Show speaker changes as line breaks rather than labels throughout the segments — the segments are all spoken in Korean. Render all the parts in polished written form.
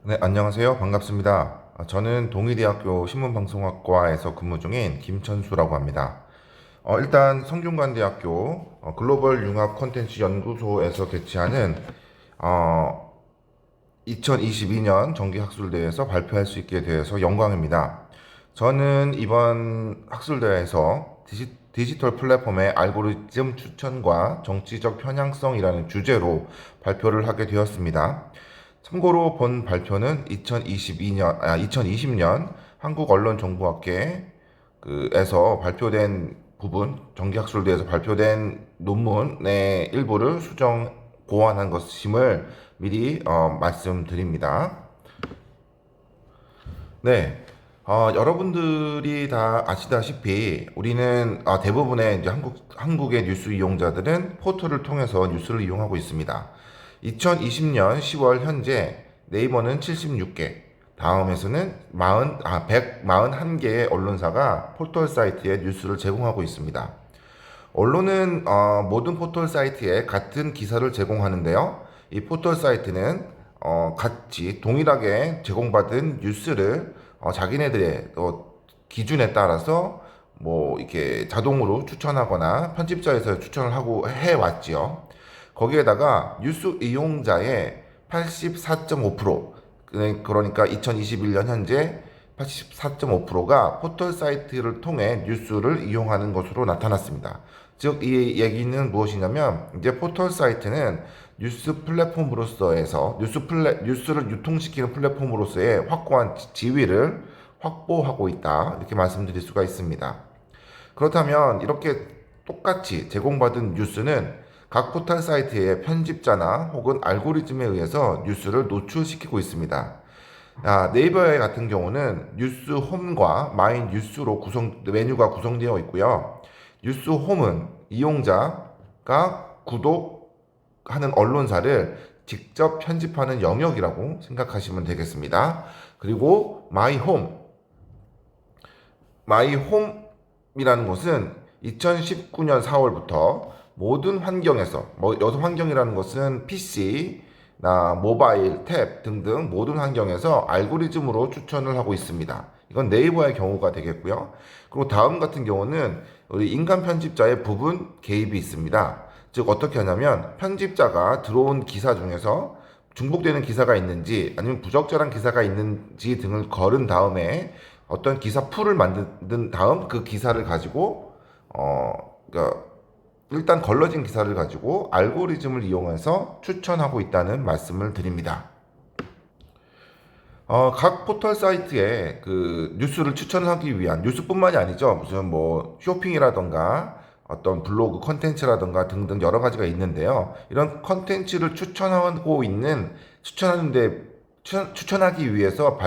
네, 안녕하세요. 반갑습니다. 저는 동의대학교 신문방송학과에서 근무 중인 김천수라고 합니다. 일단 성균관대학교 글로벌 융합 콘텐츠 연구소에서 개최하는 어, 2022년 정기학술대회에서 발표할 수 있게 되어서 영광입니다. 저는 이번 학술대회에서 디지털 플랫폼의 알고리즘 추천과 정치적 편향성이라는 주제로 발표를 하게 되었습니다. 참고로 본 발표는 2020년 한국언론정보학회에서 발표된 부분, 정기학술대에서 발표된 논문의 일부를 수정 고안한 것임을 미리 말씀드립니다. 네. 여러분들이 다 아시다시피 우리는 대부분의 이제 한국의 뉴스 이용자들은 포털을 통해서 뉴스를 이용하고 있습니다. 2020년 10월 현재 네이버는 76개, 다음에서는 141개의 언론사가 포털 사이트에 뉴스를 제공하고 있습니다. 언론은 모든 포털 사이트에 같은 기사를 제공하는데요. 이 포털 사이트는 같이 동일하게 제공받은 뉴스를 자기네들의 기준에 따라서 뭐 이렇게 자동으로 추천하거나 편집자에서 추천을 하고 해왔지요. 거기에다가 뉴스 이용자의 84.5%, 그러니까 2021년 현재 84.5%가 포털 사이트를 통해 뉴스를 이용하는 것으로 나타났습니다. 즉, 이 얘기는 무엇이냐면, 이제 포털 사이트는 뉴스 플랫폼으로서에서 뉴스를 유통시키는 플랫폼으로서의 확고한 지위를 확보하고 있다. 이렇게 말씀드릴 수가 있습니다. 그렇다면 이렇게 똑같이 제공받은 뉴스는 각 포털 사이트의 편집자나 혹은 알고리즘에 의해서 뉴스를 노출시키고 있습니다. 네이버 같은 경우는 뉴스 홈과 마이 뉴스로 메뉴가 구성되어 있고요. 뉴스 홈은 이용자가 구독하는 언론사를 직접 편집하는 영역이라고 생각하시면 되겠습니다. 그리고 마이 홈이라는 것은 2019년 4월부터 모든 환경에서, 여기서 환경이라는 것은 PC, 모바일, 탭 등등 모든 환경에서 알고리즘으로 추천을 하고 있습니다. 이건 네이버의 경우가 되겠고요. 그리고 다음 같은 경우는 우리 인간 편집자의 부분 개입이 있습니다. 즉 어떻게 하냐면 편집자가 들어온 기사 중에서 중복되는 기사가 있는지 아니면 부적절한 기사가 있는지 등을 거른 다음에 어떤 기사 풀을 만든 다음 그 기사를 가지고 그러니까 일단 걸러진 기사를 가지고 알고리즘을 이용해서 추천하고 있다는 말씀을 드립니다. 각 포털 사이트에 그 뉴스를 추천하기 위한 뉴스뿐만이 아니죠. 무슨 뭐 쇼핑이라던가 어떤 블로그 컨텐츠라던가 등등 여러 가지가 있는데요. 이런 컨텐츠를 추천하기 위해서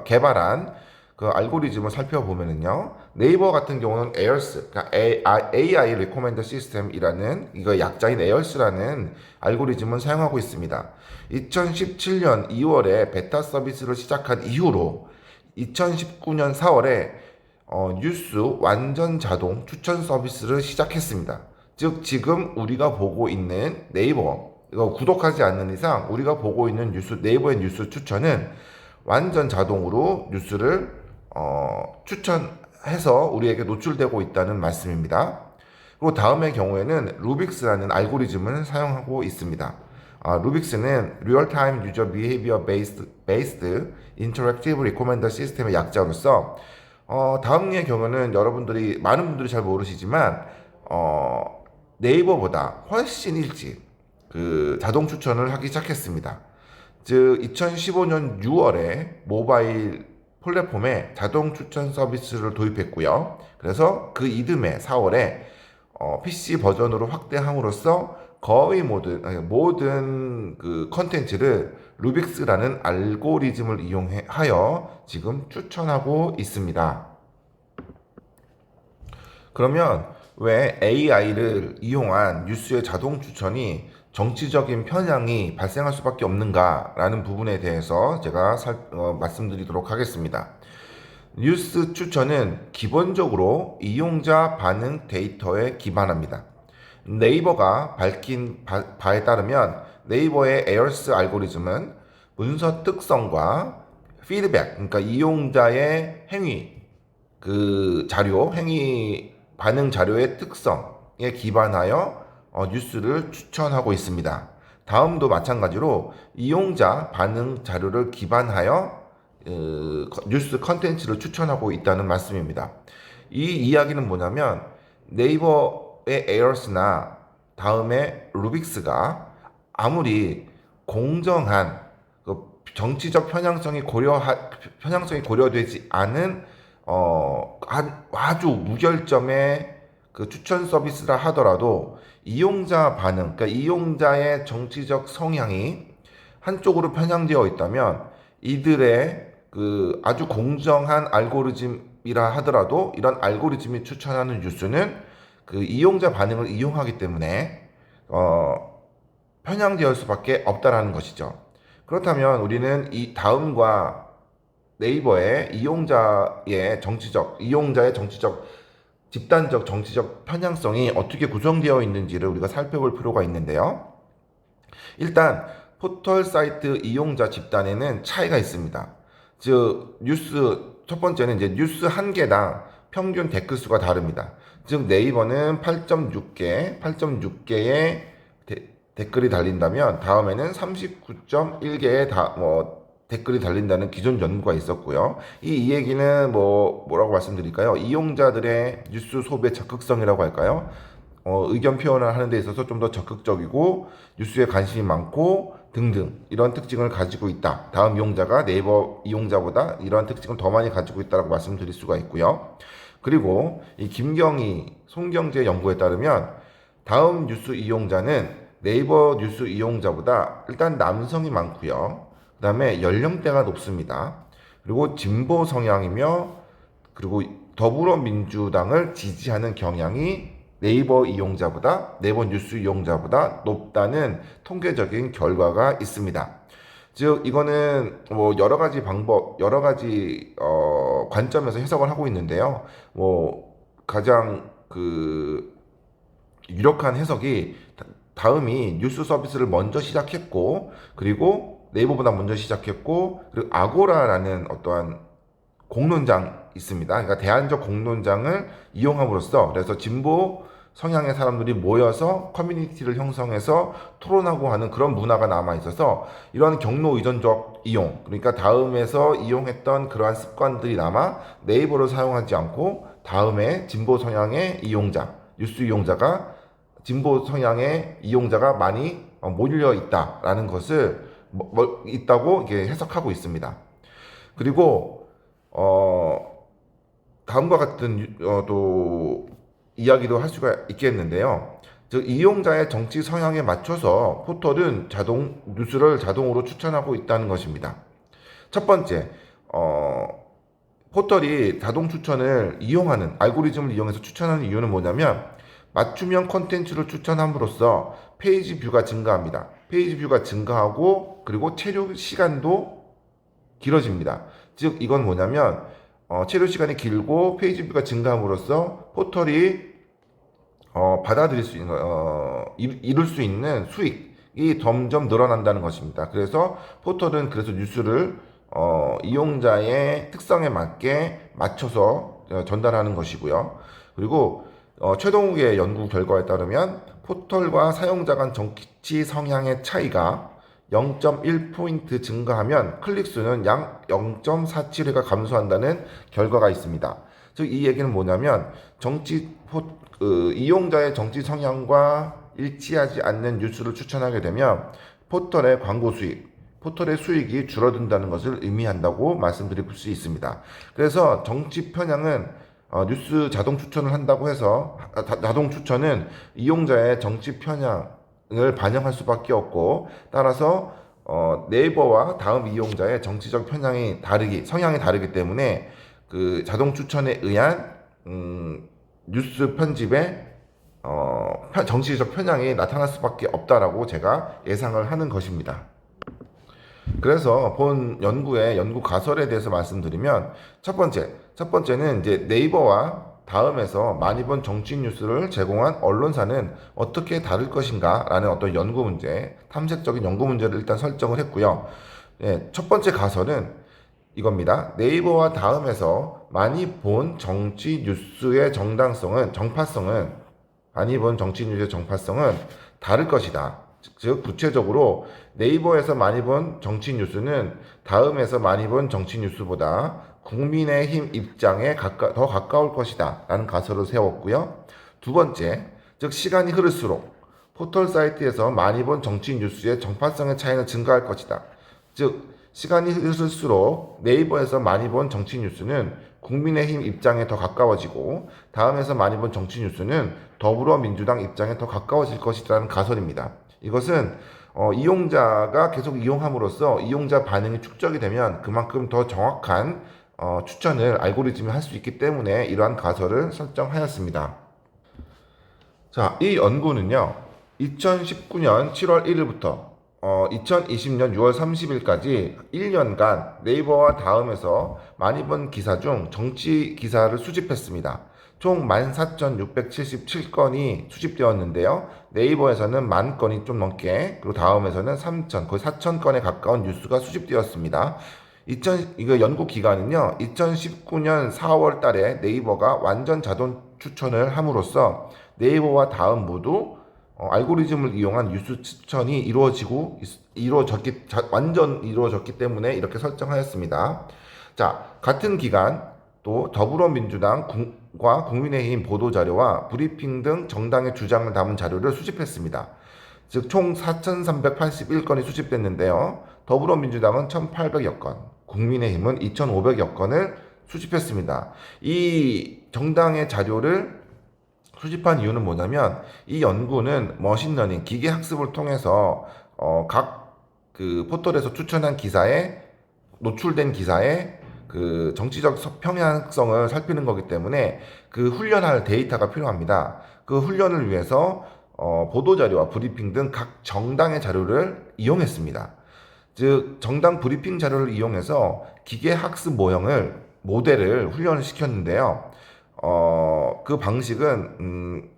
개발한 그 알고리즘을 살펴보면은요. 네이버 같은 경우는 에어스, 그러니까 AI Recommend System이라는 이거 약자인 에어스라는 알고리즘을 사용하고 있습니다. 2017년 2월에 베타 서비스를 시작한 이후로 2019년 4월에 뉴스 완전 자동 추천 서비스를 시작했습니다. 즉 지금 우리가 보고 있는 네이버 이거 구독하지 않는 이상 우리가 보고 있는 네이버의 뉴스 추천은 완전 자동으로 뉴스를 추천해서 우리에게 노출되고 있다는 말씀입니다. 그리고 다음의 경우에는 루빅스라는 알고리즘을 사용하고 있습니다. 루빅스는 Real-Time User Behavior Based Interactive Recommender System의 약자로서 다음의 경우는 많은 분들이 잘 모르시지만 네이버보다 훨씬 일찍 그 자동 추천을 하기 시작했습니다. 즉 2015년 6월에 모바일 플랫폼에 자동 추천 서비스를 도입했고요. 그래서 그 이듬해 4월에 PC 버전으로 확대함으로써 거의 모든 그 컨텐츠를 루빅스라는 알고리즘을 이용하여 지금 추천하고 있습니다. 그러면 왜 AI를 이용한 뉴스의 자동 추천이 정치적인 편향이 발생할 수밖에 없는가라는 부분에 대해서 제가 말씀드리도록 하겠습니다. 뉴스 추천은 기본적으로 이용자 반응 데이터에 기반합니다. 네이버가 밝힌 바에 따르면 네이버의 에어스 알고리즘은 문서 특성과 피드백, 그러니까 이용자의 행위, 그 자료, 행위 반응 자료의 특성에 기반하여 뉴스를 추천하고 있습니다. 다음도 마찬가지로 이용자 반응 자료를 기반하여 뉴스 컨텐츠를 추천하고 있다는 말씀입니다. 이 이야기는 뭐냐면 네이버의 에어스나 다음에 루빅스가 아무리 공정한 정치적 편향성이 고려되지 않은 아주 무결점의 그 추천 서비스라 하더라도 이용자 반응, 그러니까 이용자의 정치적 성향이 한쪽으로 편향되어 있다면 이들의 그 아주 공정한 알고리즘이라 하더라도 이런 알고리즘이 추천하는 뉴스는 그 이용자 반응을 이용하기 때문에 편향될 수밖에 없다라는 것이죠. 그렇다면 우리는 이 다음과 네이버의 이용자의 정치적 집단적 정치적 편향성이 어떻게 구성되어 있는지를 우리가 살펴볼 필요가 있는데요. 일단 포털 사이트 이용자 집단에는 차이가 있습니다. 즉 첫 번째는 이제 뉴스 한 개당 평균 댓글 수가 다릅니다. 즉 네이버는 8.6개의 댓글이 달린다면 다음에는 39.1개의 댓글이 달린다는 기존 연구가 있었고요. 이 얘기는 뭐라고 말씀드릴까요? 이용자들의 뉴스 소비의 적극성이라고 할까요? 의견 표현을 하는 데 있어서 좀 더 적극적이고 뉴스에 관심이 많고 등등 이런 특징을 가지고 있다. 다음 이용자가 네이버 이용자보다 이러한 특징을 더 많이 가지고 있다고 말씀드릴 수가 있고요. 그리고 이 김경희, 송경재 연구에 따르면 다음 뉴스 이용자는 네이버 뉴스 이용자보다 일단 남성이 많고요. 그 다음에 연령대가 높습니다. 그리고 진보 성향이며 그리고 더불어민주당을 지지하는 경향이 네이버 뉴스 이용자보다 높다는 통계적인 결과가 있습니다. 즉 이거는 여러 가지 관점에서 해석을 하고 있는데요. 가장 그 유력한 해석이 다음이 뉴스 서비스를 먼저 시작했고 그리고 네이버보다 먼저 시작했고 그리고 아고라라는 어떠한 공론장 있습니다. 그러니까 대안적 공론장을 이용함으로써 그래서 진보 성향의 사람들이 모여서 커뮤니티를 형성해서 토론하고 하는 그런 문화가 남아 있어서 이러한 경로 의존적 이용, 그러니까 다음에서 이용했던 그러한 습관들이 남아 네이버를 사용하지 않고 다음에 진보 성향의 뉴스 이용자가 진보 성향의 이용자가 많이 몰려 있다라는 것을 있다고 이게 해석하고 있습니다. 그리고 다음과 같은 또 이야기도 할 수가 있겠는데요. 즉 이용자의 정치 성향에 맞춰서 포털은 뉴스를 자동으로 추천하고 있다는 것입니다. 첫 번째, 포털이 자동 추천을 이용하는 알고리즘을 이용해서 추천하는 이유는 뭐냐면 맞춤형 콘텐츠를 추천함으로써 페이지 뷰가 증가합니다. 페이지 뷰가 증가하고 그리고 체류 시간도 길어집니다. 즉 이건 뭐냐면 체류 시간이 길고 페이지 뷰가 증가함으로써 포털이 받아들일 수 있는 이룰 수 있는 수익이 점점 늘어난다는 것입니다. 그래서 포털은 뉴스를 이용자의 특성에 맞춰서 전달하는 것이고요. 그리고 최동욱의 연구 결과에 따르면 포털과 사용자 간 정치 성향의 차이가 0.1포인트 증가하면 클릭수는 약 0.47회가 감소한다는 결과가 있습니다. 즉 이 얘기는 뭐냐면 이용자의 정치 성향과 일치하지 않는 뉴스를 추천하게 되면 포털의 포털의 수익이 줄어든다는 것을 의미한다고 말씀드릴 수 있습니다. 그래서 정치 편향은 뉴스 자동 추천을 한다고 해서 자동 추천은 이용자의 정치 편향을 반영할 수밖에 없고 따라서 네이버와 다음 이용자의 정치적 성향이 다르기 때문에 그 자동 추천에 의한 뉴스 편집에 정치적 편향이 나타날 수밖에 없다라고 제가 예상을 하는 것입니다. 그래서 본 연구 가설에 대해서 말씀드리면 첫 번째는 이제 네이버와 다음에서 많이 본 정치 뉴스를 제공한 언론사는 어떻게 다를 것인가라는 어떤 탐색적인 연구 문제를 일단 설정을 했고요. 예, 첫 번째 가설은 이겁니다. 네이버와 다음에서 많이 본 정치 뉴스의 많이 본 정치 뉴스의 정파성은 다를 것이다. 즉 구체적으로 네이버에서 많이 본 정치 뉴스는 다음에서 많이 본 정치 뉴스보다 국민의힘 입장에 더 가까울 것이다 라는 가설을 세웠고요. 두 번째, 즉 시간이 흐를수록 포털 사이트에서 많이 본 정치 뉴스의 정파성의 차이는 증가할 것이다. 즉 시간이 흐를수록 네이버에서 많이 본 정치 뉴스는 국민의힘 입장에 더 가까워지고 다음에서 많이 본 정치 뉴스는 더불어민주당 입장에 더 가까워질 것이라는 가설입니다. 이것은 이용자가 계속 이용함으로써 이용자 반응이 축적이 되면 그만큼 더 정확한 추천을 알고리즘이 할 수 있기 때문에 이러한 가설을 설정하였습니다. 자, 이 연구는요, 2019년 7월 1일부터 2020년 6월 30일까지 1년간 네이버와 다음에서 많이 본 기사 중 정치 기사를 수집했습니다. 총 14,677건이 수집되었는데요. 네이버에서는 10,000건이 좀 넘게, 그리고 다음에서는 3,000, 거의 4,000건에 가까운 뉴스가 수집되었습니다. 이거 연구 기간은요, 2019년 4월 달에 네이버가 완전 자동 추천을 함으로써 네이버와 다음 모두 알고리즘을 이용한 뉴스 추천이 완전 이루어졌기 때문에 이렇게 설정하였습니다. 자, 같은 기간 또 더불어민주당과 국민의힘 보도자료와 브리핑 등 정당의 주장을 담은 자료를 수집했습니다. 즉 총 4,381건이 수집됐는데요. 더불어민주당은 1,800여 건, 국민의힘은 2,500여 건을 수집했습니다. 이 정당의 자료를 수집한 이유는 뭐냐면 이 연구는 머신러닝 기계 학습을 통해서 각 그 포털에서 추천한 기사에 노출된 기사의 그 정치적 평향성을 살피는 거기 때문에 그 훈련할 데이터가 필요합니다. 그 훈련을 위해서 보도자료와 브리핑 등 각 정당의 자료를 이용했습니다. 즉 정당 브리핑 자료를 이용해서 기계 학습 모델을 훈련을 시켰는데요. 그 방식은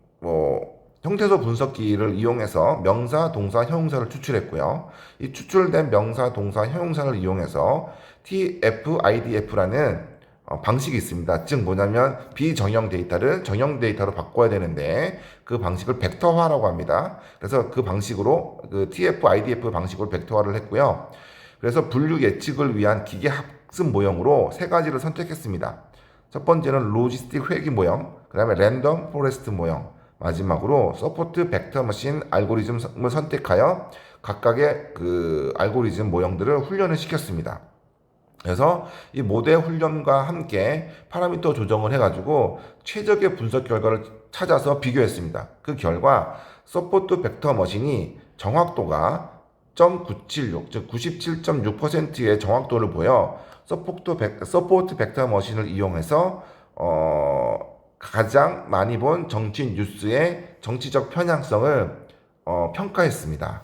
형태소 분석기를 이용해서 명사, 동사, 형용사를 추출했고요. 이 추출된 명사, 동사, 형용사를 이용해서 TF-IDF라는 방식이 있습니다. 즉 뭐냐면 비정형 데이터를 정형 데이터로 바꿔야 되는데 그 방식을 벡터화라고 합니다. 그래서 그 방식으로 그 TF-IDF 방식으로 벡터화를 했고요. 그래서 분류 예측을 위한 기계 학습 모형으로 세 가지를 선택했습니다. 첫 번째는 로지스틱 회귀 모형, 그 다음에 랜덤 포레스트 모형, 마지막으로 서포트 벡터 머신 알고리즘을 선택하여 각각의 그 알고리즘 모형들을 훈련을 시켰습니다. 그래서 이 모델 훈련과 함께 파라미터 조정을 해가지고 최적의 분석 결과를 찾아서 비교했습니다. 그 결과 서포트 벡터 머신이 정확도가 0.976, 즉 97.6%의 정확도를 보여 서포트 벡터 머신을 이용해서 가장 많이 본 정치 뉴스의 정치적 편향성을 평가했습니다.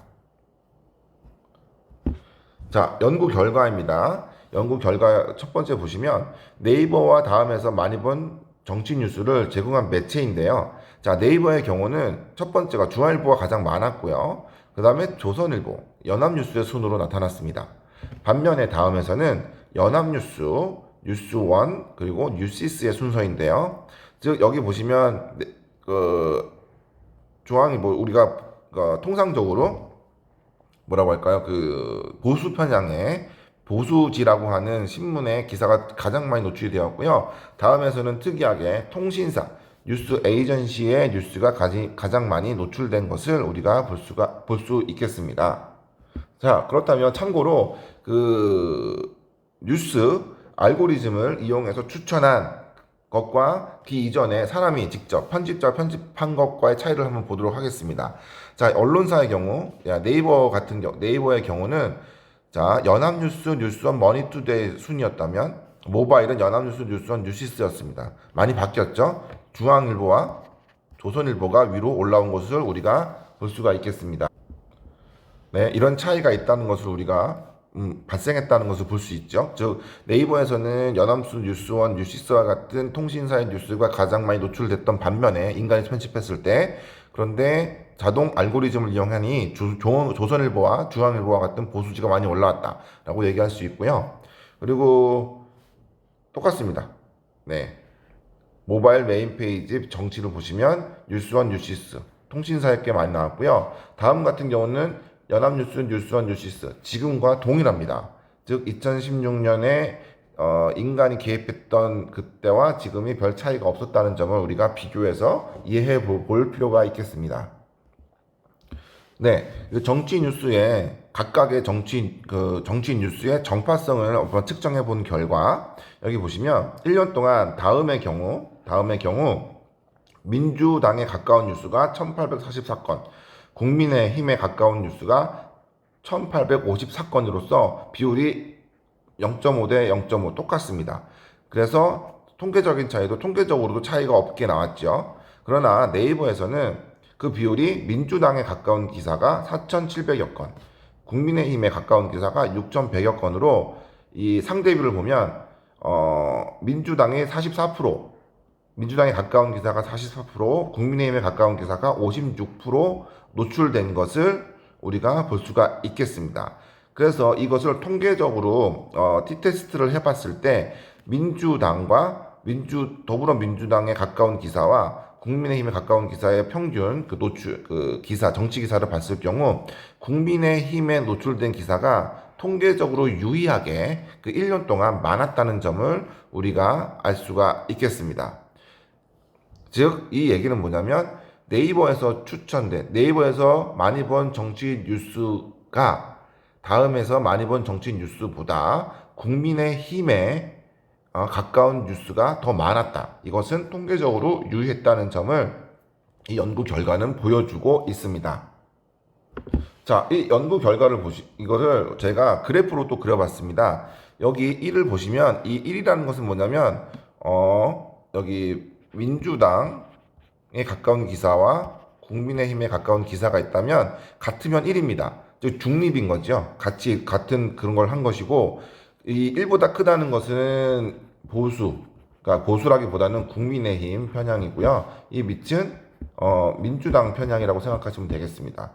자, 연구 결과입니다. 연구 결과 첫 번째 보시면 네이버와 다음에서 많이 본 정치 뉴스를 제공한 매체인데요. 자, 네이버의 경우는 첫 번째가 중앙일보가 가장 많았고요. 그 다음에 조선일보, 연합뉴스의 순으로 나타났습니다. 반면에 다음에서는 연합뉴스, 뉴스원, 그리고 뉴시스의 순서인데요. 즉 여기 보시면 그 중앙일보 우리가 통상적으로 뭐라고 할까요? 그 보수 편향의 보수지라고 하는 신문의 기사가 가장 많이 노출이 되었고요. 다음에서는 특이하게 통신사, 뉴스 에이전시의 뉴스가 가장 많이 노출된 것을 우리가 볼 수 있겠습니다. 자, 그렇다면 참고로 그 뉴스 알고리즘을 이용해서 추천한 것과 그 이전에 사람이 직접 편집한 것과의 차이를 한번 보도록 하겠습니다. 자, 언론사의 경우, 네이버의 경우는 자, 연합뉴스, 뉴스원, 머니투데이 순이었다면 모바일은 연합뉴스, 뉴스원, 뉴시스였습니다. 많이 바뀌었죠? 중앙일보와 조선일보가 위로 올라온 것을 우리가 볼 수가 있겠습니다. 네, 이런 차이가 있다는 것을 우리가 발생했다는 것을 볼 수 있죠. 즉 네이버에서는 연합뉴스, 뉴스원, 뉴시스와 같은 통신사의 뉴스가 가장 많이 노출됐던 반면에 인간이 편집했을 때 그런데 자동 알고리즘을 이용하니 조선일보와 중앙일보와 같은 보수지가 많이 올라왔다라고 얘기할 수 있고요. 그리고 똑같습니다. 네. 모바일 메인 페이지 정치를 보시면 뉴스원, 뉴시스, 통신사에 꽤 많이 나왔고요. 다음 같은 경우는 연합뉴스, 뉴스원, 뉴시스 지금과 동일합니다. 즉 2016년에 인간이 개입했던 그때와 지금이 별 차이가 없었다는 점을 우리가 비교해서 이해해 볼 필요가 있겠습니다. 네, 정치 뉴스의 각각의 정치 뉴스의 정파성을 한번 측정해 본 결과 여기 보시면 1년 동안 다음의 경우 민주당에 가까운 뉴스가 1844건, 국민의힘에 가까운 뉴스가 1854건으로서 비율이 0.5 대 0.5 똑같습니다. 그래서 통계적으로도 차이가 없게 나왔죠. 그러나 네이버에서는 그 비율이 민주당에 가까운 기사가 4,700여 건, 국민의힘에 가까운 기사가 6,100여 건으로 이 상대비를 보면 민주당이 44%, 민주당에 가까운 기사가 44%, 국민의힘에 가까운 기사가 56% 노출된 것을 우리가 볼 수가 있겠습니다. 그래서 이것을 통계적으로 t-테스트를 해봤을 때 더불어민주당에 가까운 기사와 국민의힘에 가까운 기사의 평균 정치 기사를 봤을 경우 국민의힘에 노출된 기사가 통계적으로 유의하게 그 1년 동안 많았다는 점을 우리가 알 수가 있겠습니다. 즉, 이 얘기는 뭐냐면 네이버에서 많이 본 정치 뉴스가 다음에서 많이 본 정치 뉴스보다 국민의힘에 가까운 뉴스가 더 많았다. 이것은 통계적으로 유의했다는 점을 이 연구 결과는 보여주고 있습니다. 자, 이 연구 결과를 이거를 제가 그래프로 또 그려봤습니다. 여기 1을 보시면 이 1이라는 것은 뭐냐면 여기 민주당에 가까운 기사와 국민의힘에 가까운 기사가 있다면 같으면 1입니다. 즉 중립인 거죠. 같은 그런 걸 한 것이고 이 1보다 크다는 것은 그러니까 보수라기보다는 국민의힘 편향이고요. 이 밑은 민주당 편향이라고 생각하시면 되겠습니다.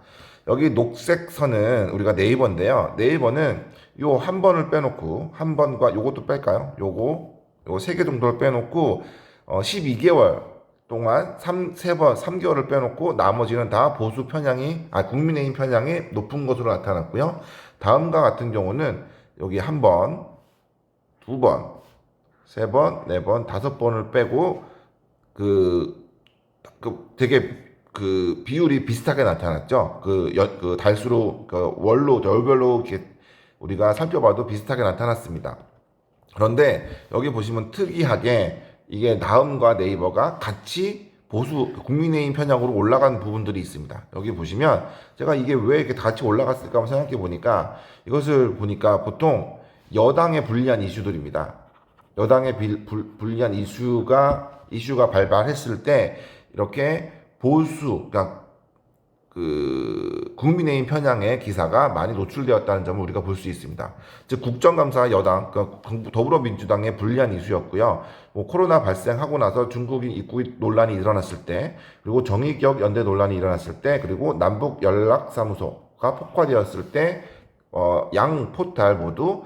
여기 녹색 선은 우리가 네이버인데요. 네이버는 요 한 번을 빼놓고 한 번과 요것도 뺄까요? 요거 3개 정도를 빼놓고 12개월 동안 3개월을 빼놓고 나머지는 다 국민의힘 편향이 높은 것으로 나타났고요. 다음과 같은 경우는 여기 한 번, 2번, 3번, 4번, 5번을 빼고 되게 비율이 비슷하게 나타났죠. 달수로 월별로 이렇게 우리가 살펴봐도 비슷하게 나타났습니다. 그런데 여기 보시면 특이하게 이게 다음과 네이버가 같이 국민의힘 편향으로 올라간 부분들이 있습니다. 여기 보시면 제가 이게 왜 이렇게 같이 올라갔을까 한번 생각해 보니까 이것을 보니까 보통 여당에 불리한 이슈들입니다. 여당에 불리한 이슈가 발발했을 때 이렇게 그러니까 국민의힘 편향의 기사가 많이 노출되었다는 점을 우리가 볼 수 있습니다. 즉 국정감사 여당, 더불어민주당의 불리한 이슈였고요. 코로나 발생하고 나서 중국인 입국 논란이 일어났을 때, 그리고 정의기억 연대 논란이 일어났을 때, 그리고 남북 연락사무소가 폭파되었을 때, 양 포탈 모두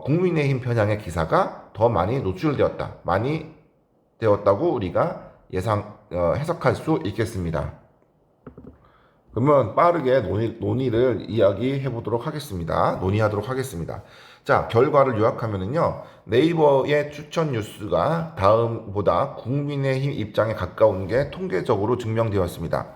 국민의힘 편향의 기사가 더 많이 되었다고 우리가 해석할 수 있겠습니다. 그러면 빠르게 논의를 논의하도록 하겠습니다. 자, 결과를 요약하면은요, 네이버의 추천 뉴스가 다음보다 국민의힘 입장에 가까운 게 통계적으로 증명되었습니다.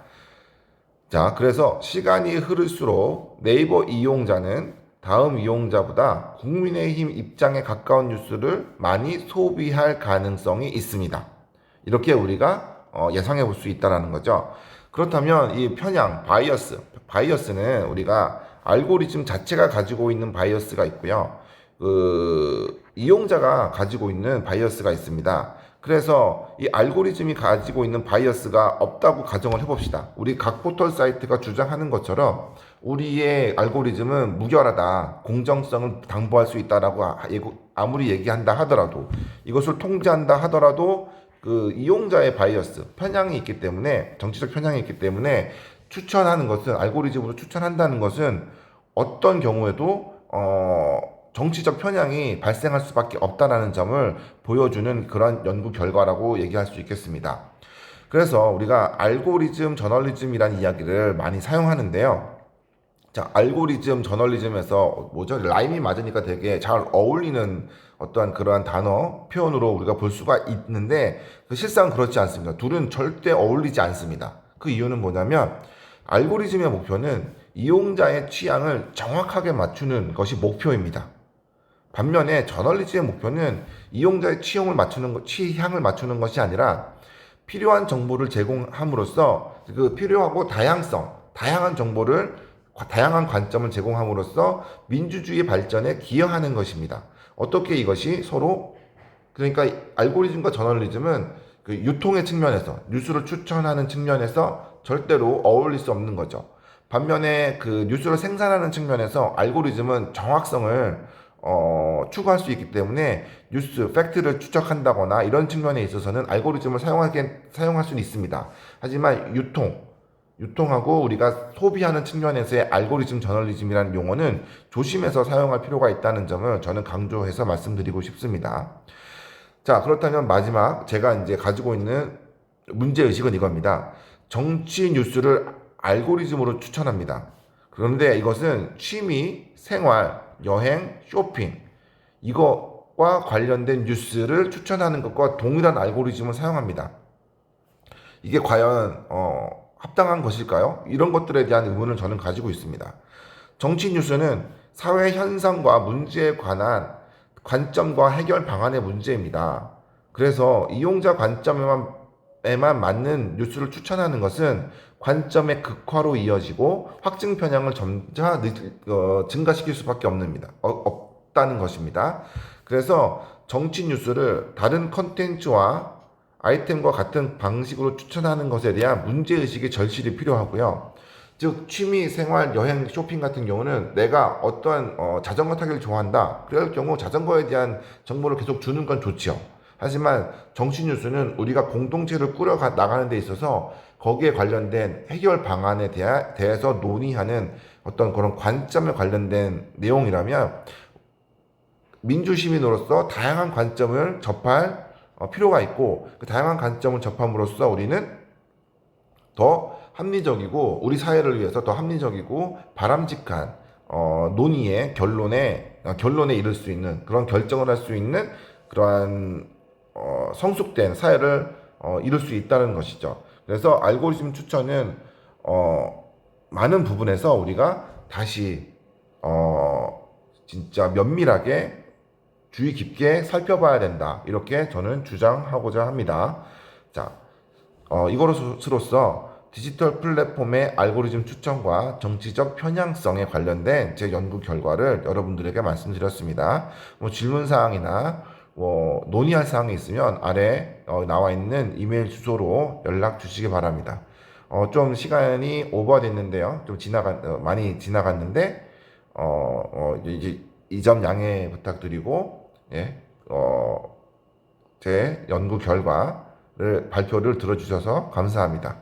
자, 그래서 시간이 흐를수록 네이버 이용자는 다음 이용자보다 국민의힘 입장에 가까운 뉴스를 많이 소비할 가능성이 있습니다. 이렇게 우리가 예상해 볼 수 있다는 거죠. 그렇다면 이 편향, 바이어스는 우리가 알고리즘 자체가 가지고 있는 바이어스가 있고요. 이용자가 가지고 있는 바이어스가 있습니다. 그래서 이 알고리즘이 가지고 있는 바이어스가 없다고 가정을 해봅시다. 우리 각 포털 사이트가 주장하는 것처럼 우리의 알고리즘은 무결하다, 공정성을 당보할 수 있다라고 아무리 얘기한다 하더라도, 이것을 통제한다 하더라도 이용자의 바이어스, 정치적 편향이 있기 때문에 추천하는 것은 알고리즘으로 추천한다는 것은 어떤 경우에도 정치적 편향이 발생할 수밖에 없다라는 점을 보여주는 그런 연구 결과라고 얘기할 수 있겠습니다. 그래서 우리가 알고리즘 저널리즘이라는 이야기를 많이 사용하는데요. 자, 알고리즘 저널리즘에서 뭐죠? 라임이 맞으니까 되게 잘 어울리는 어떠한 그러한 단어 표현으로 우리가 볼 수가 있는데 실상은 그렇지 않습니다. 둘은 절대 어울리지 않습니다. 그 이유는 뭐냐면 알고리즘의 목표는 이용자의 취향을 정확하게 맞추는 것이 목표입니다. 반면에 저널리즘의 목표는 이용자의 취향을 맞추는 것이 아니라 필요한 정보를 제공함으로써 그 필요하고 다양한 정보를 다양한 관점을 제공함으로써 민주주의 발전에 기여하는 것입니다. 어떻게 이것이 서로 그러니까 알고리즘과 저널리즘은 그 유통의 측면에서 뉴스를 추천하는 측면에서 절대로 어울릴 수 없는 거죠. 반면에 그 뉴스를 생산하는 측면에서 알고리즘은 정확성을 추구할 수 있기 때문에 뉴스, 팩트를 추적한다거나 이런 측면에 있어서는 알고리즘을 사용할 수는 있습니다. 하지만 유통하고 우리가 소비하는 측면에서의 알고리즘 저널리즘이라는 용어는 조심해서 사용할 필요가 있다는 점을 저는 강조해서 말씀드리고 싶습니다. 자, 그렇다면 마지막 제가 이제 가지고 있는 문제의식은 이겁니다. 정치 뉴스를 알고리즘으로 추천합니다. 그런데 이것은 취미, 생활, 여행, 쇼핑, 이거와 관련된 뉴스를 추천하는 것과 동일한 알고리즘을 사용합니다. 이게 과연 합당한 것일까요? 이런 것들에 대한 의문을 저는 가지고 있습니다. 정치 뉴스는 사회 현상과 문제에 관한 관점과 해결 방안의 문제입니다. 그래서 이용자 관점에만 맞는 뉴스를 추천하는 것은 관점의 극화로 이어지고 확증 편향을 점차 증가시킬 수밖에 없다는 것입니다. 그래서 정치 뉴스를 다른 컨텐츠와 아이템과 같은 방식으로 추천하는 것에 대한 문제의식의 절실히 필요하고요. 즉 취미, 생활, 여행, 쇼핑 같은 경우는 내가 어떠한 자전거 타기를 좋아한다. 그럴 경우 자전거에 대한 정보를 계속 주는 건 좋죠. 하지만 정치 뉴스는 우리가 공동체를 꾸려 나가는 데 있어서 거기에 관련된 해결 방안에 대해서 논의하는 어떤 그런 관점에 관련된 내용이라면 민주시민으로서 다양한 관점을 접할 필요가 있고 그 다양한 관점을 접함으로써 우리는 더 합리적이고 우리 사회를 위해서 더 합리적이고 바람직한 논의의 결론에 이를 수 있는 그런 결정을 할 수 있는 그러한 성숙된 사회를 이룰 수 있다는 것이죠. 그래서 알고리즘 추천은 많은 부분에서 우리가 다시 진짜 면밀하게 주의 깊게 살펴봐야 된다. 이렇게 저는 주장하고자 합니다. 자, 이것으로서 디지털 플랫폼의 알고리즘 추천과 정치적 편향성에 관련된 제 연구 결과를 여러분들에게 말씀드렸습니다. 뭐 질문사항이나 뭐 논의할 사항이 있으면 아래 나와 있는 이메일 주소로 연락 주시기 바랍니다. 좀 시간이 오버됐는데요. 좀 많이 지나갔는데, 이제 이 점 양해 부탁드리고, 예, 제 연구 결과를 발표를 들어주셔서 감사합니다.